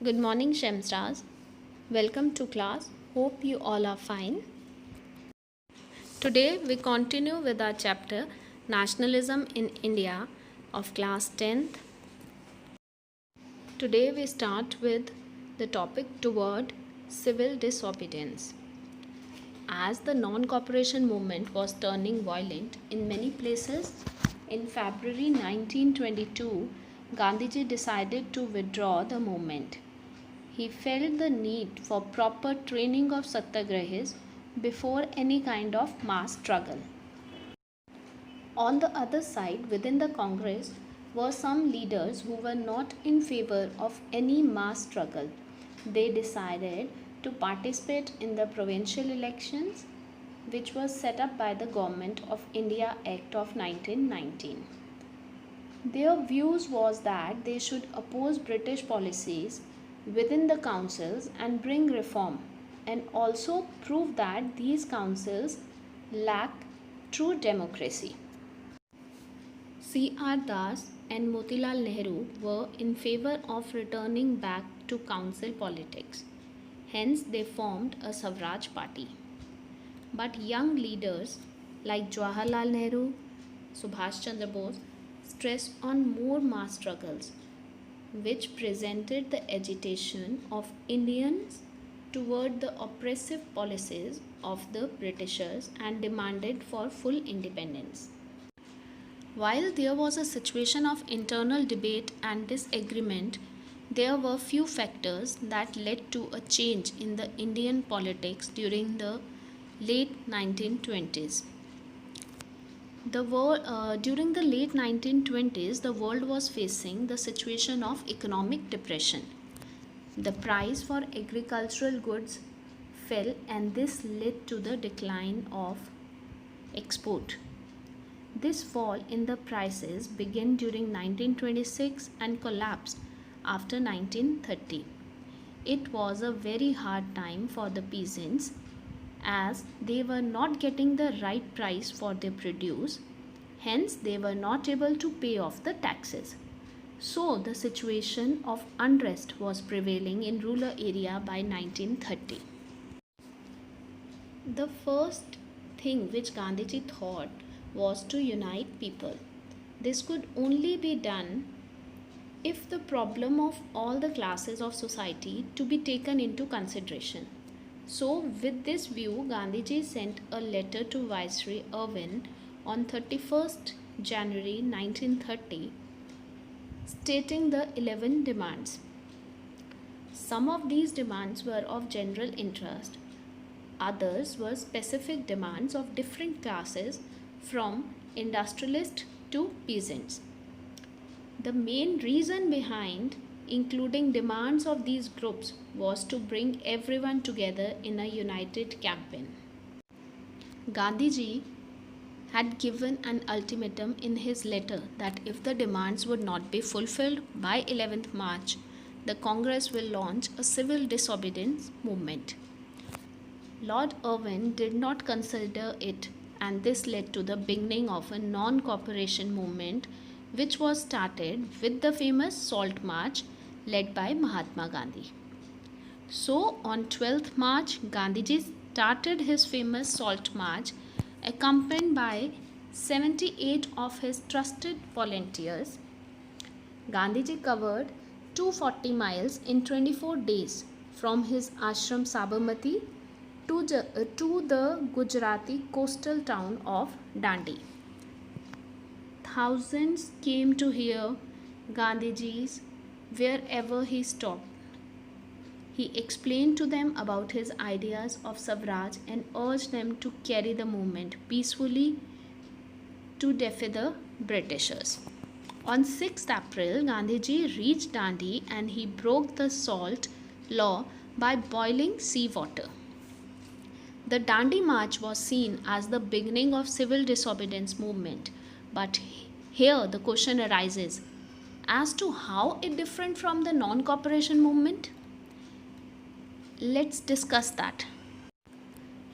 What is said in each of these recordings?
Good morning, Shemstars. Welcome to class. Hope you all are fine. Today we continue with our chapter Nationalism in India of class 10th. Today we start with the topic toward civil disobedience. As the non-cooperation movement was turning violent in many places, in February 1922, Gandhiji decided to withdraw the movement. He felt the need for proper training of satyagrahis before any kind of mass struggle. On the other side, within the Congress, were some leaders who were not in favor of any mass struggle. They decided to participate in the provincial elections, which was set up by the Government of India Act of 1919. Their views was that they should oppose British policies within the councils and bring reform, and also prove that these councils lack true democracy. C.R. Das and Motilal Nehru were in favor of returning back to council politics. Hence, they formed a Swaraj party. But young leaders like Jawaharlal Nehru, Subhash Chandra Bose stressed on more mass struggles, which presented the agitation of Indians toward the oppressive policies of the Britishers and demanded for full independence. While there was a situation of internal debate and disagreement, there were few factors that led to a change in the Indian politics during the late 1920s. During the late 1920s, the world was facing the situation of economic depression. The price for agricultural goods fell, and this led to the decline of export. This fall in the prices began during 1926 and collapsed after 1930. It was a very hard time for the peasants as they were not getting the right price for their produce, hence they were not able to pay off the taxes. So the situation of unrest was prevailing in rural area by 1930. The first thing which Gandhiji thought was to unite people. This could only be done if the problem of all the classes of society to be taken into consideration. So with this view, Gandhiji sent a letter to Viceroy Irwin on 31st January 1930 stating the 11 demands. Some of these demands were of general interest, others were specific demands of different classes from industrialists to peasants. The main reason behind including demands of these groups was to bring everyone together in a united campaign. Gandhiji had given an ultimatum in his letter that if the demands would not be fulfilled by 11th March, the Congress will launch a civil disobedience movement. Lord Irwin did not consider it, and this led to the beginning of a non-cooperation movement which was started with the famous Salt March led by Mahatma Gandhi. So on 12th March, Gandhiji started his famous Salt March accompanied by 78 of his trusted volunteers. Gandhiji covered 240 miles in 24 days from his ashram Sabarmati to the Gujarati coastal town of Dandi. Thousands came to hear Gandhiji's wherever he stopped. He explained to them about his ideas of Swaraj and urged them to carry the movement peacefully to defy the Britishers. On 6th April, Gandhiji reached Dandi and he broke the salt law by boiling seawater. The Dandi March was seen as the beginning of civil disobedience movement, but here the question arises as to how it different from the non-cooperation movement. Let's discuss that.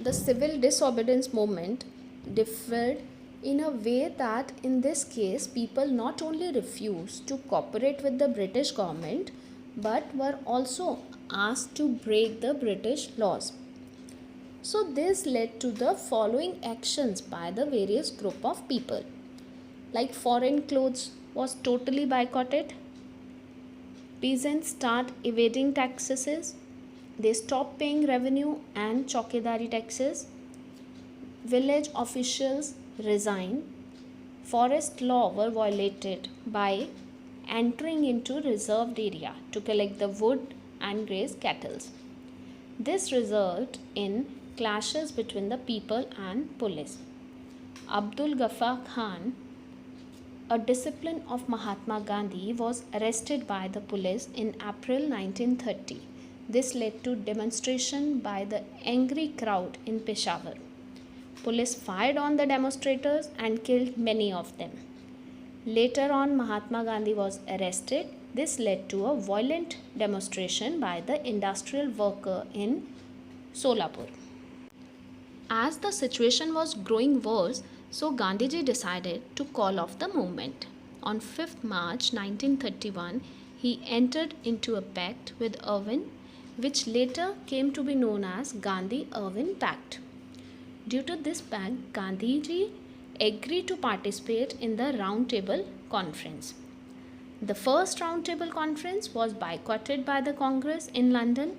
The civil disobedience movement differed in a way that in this case people not only refused to cooperate with the British government but were also asked to break the British laws. So this led to the following actions by the various group of people. Like foreign clothes was totally boycotted. Peasants start evading taxes. They stop paying revenue and chowkidari taxes. Village officials resign. Forest law were violated by entering into reserved area to collect the wood and graze cattle. This resulted in clashes between the people and police. Abdul Ghaffar Khan, a disciple of Mahatma Gandhi, was arrested by the police in April 1930. This led to demonstration by the angry crowd in Peshawar. Police fired on the demonstrators and killed many of them. Later on, Mahatma Gandhi was arrested. This led to a violent demonstration by the industrial worker in Solapur. As the situation was growing worse, so Gandhiji decided to call off the movement. On 5th March 1931, he entered into a pact with Irvine, which later came to be known as Gandhi-Irvine Pact. Due to this pact, Gandhiji agreed to participate in the Round Table Conference. The first Round Table Conference was boycotted by the Congress in London.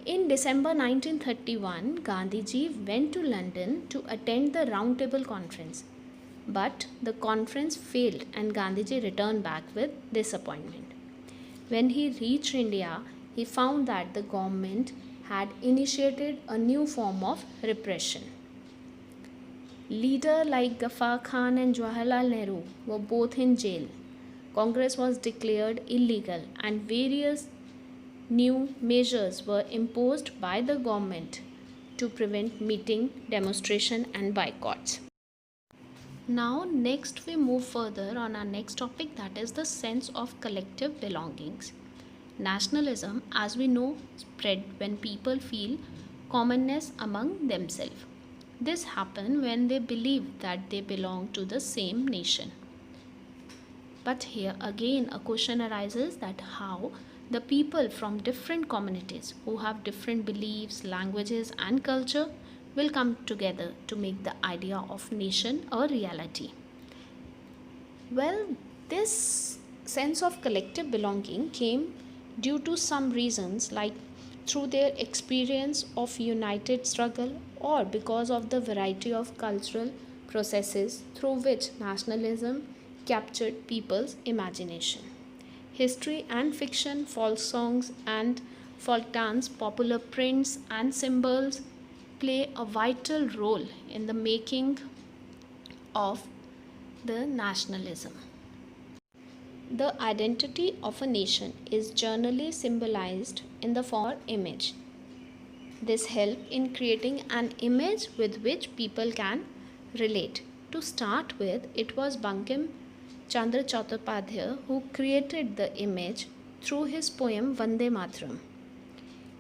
In December 1931, Gandhiji went to London to attend the Round Table Conference. But the conference failed and Gandhiji returned back with disappointment. When he reached India, he found that the government had initiated a new form of repression. Leaders like Ghaffar Khan and Jawaharlal Nehru were both in jail. Congress was declared illegal and various new measures were imposed by the government to prevent meeting, demonstration and boycotts. Now next we move further on our next topic, that is the sense of collective belongings. Nationalism, as we know, spread when people feel commonness among themselves. This happens when they believe that they belong to the same nation. But here again a question arises that how the people from different communities who have different beliefs, languages and culture will come together to make the idea of nation a reality. Well, this sense of collective belonging came due to some reasons, like through their experience of united struggle or because of the variety of cultural processes through which nationalism captured people's imagination. History and fiction, folk songs and folk dance, popular prints and symbols play a vital role in the making of the nationalism. The identity of a nation is generally symbolized in the form of image. This helps in creating an image with which people can relate. To start with, it was Bankim Chandra Chattopadhyay who created the image through his poem Vande Mataram.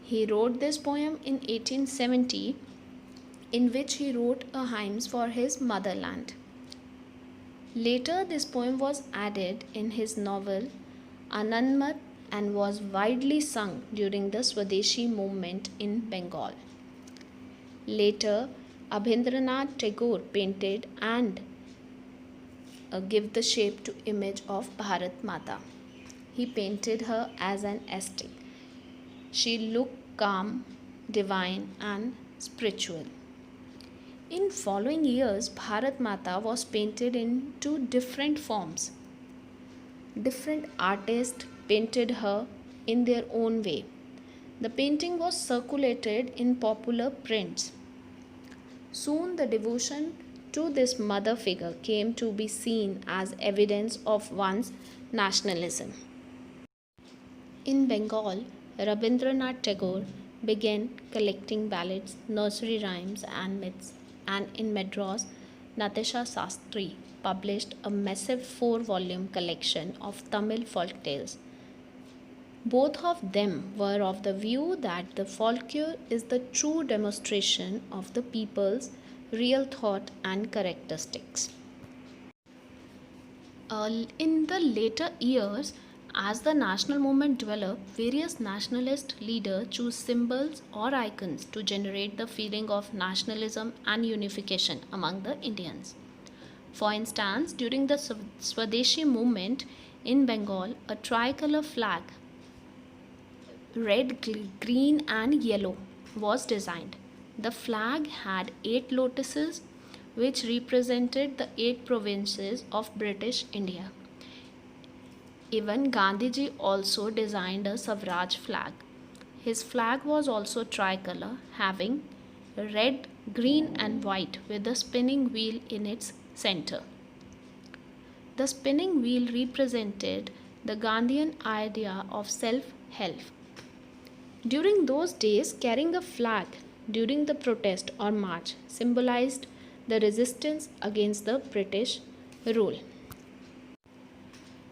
He wrote this poem in 1870, in which he wrote a hymn for his motherland. Later, this poem was added in his novel Anandmat and was widely sung during the Swadeshi movement in Bengal. Later, Abhindranath Tagore painted and give the shape to image of Bharat Mata. He painted her as an ascetic. She looked calm, divine and spiritual. In following years, Bharat Mata was painted in two different forms. Different artists painted her in their own way. The painting was circulated in popular prints. Soon the devotion to this mother figure came to be seen as evidence of one's nationalism. In Bengal, Rabindranath Tagore began collecting ballads, nursery rhymes and myths, and in Madras, Natasha Sastry published a massive 4-volume collection of Tamil folk tales. Both of them were of the view that the folklore is the true demonstration of the people's real thought and characteristics. In the later years, As the national movement developed, various nationalist leaders chose symbols or icons to generate the feeling of nationalism and unification among the Indians. For instance, during the Swadeshi movement in Bengal, a tricolor flag, red, green, and yellow, was designed. The flag had 8 lotuses, which represented the 8 provinces of British India. Even Gandhiji also designed a Swaraj flag. His flag was also tricolor, having red, green, and white with a spinning wheel in its center. The spinning wheel represented the Gandhian idea of self help. During those days, carrying a flag during the protest or march symbolized the resistance against the British rule.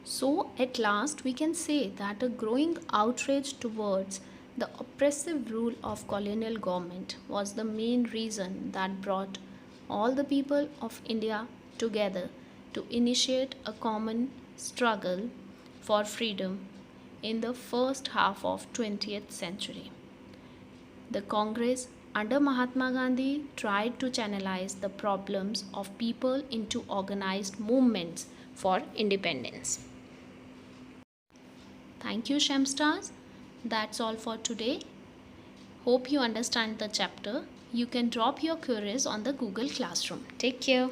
So, at last, we can say that a growing outrage towards the oppressive rule of colonial government was the main reason that brought all the people of India together to initiate a common struggle for freedom in the first half of 20th century. The Congress under Mahatma Gandhi tried to channelize the problems of people into organized movements for independence. Thank you, Shamstars. That's all for today. Hope you understand the chapter. You can drop your queries on the Google Classroom. Take care.